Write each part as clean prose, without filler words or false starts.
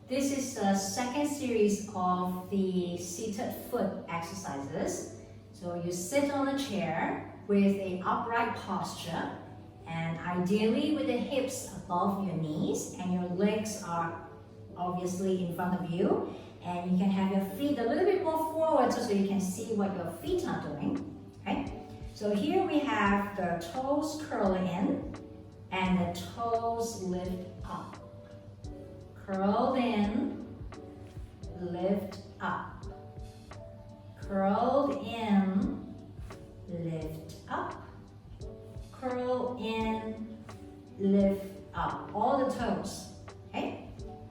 This is the second series of the seated foot exercises. So you sit on a chair with an upright posture and ideally with the hips above your knees and your legs are obviously in front of you, and you can have your feet a little bit more forward so you can see what your feet are doing. Okay? So here we have the toes curl in and the toes lift up. Curl in, lift up. Curled in, lift up. Curl in, lift up. All the toes. Okay?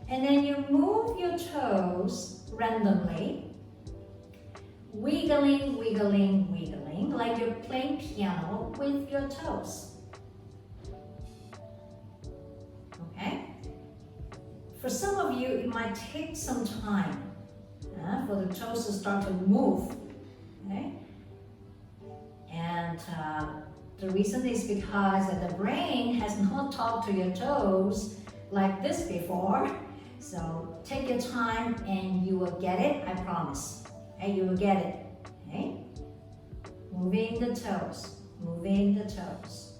And then you move your toes randomly, wiggling, wiggling, wiggling, like you're playing piano with your toes. Okay? For some of you, it might take some time for the toes to start to move. Okay? And the reason is because the brain has not talked to your toes like this before. So take your time and you will get it, I promise. Okay, you will get it. Okay? Moving the toes, moving the toes.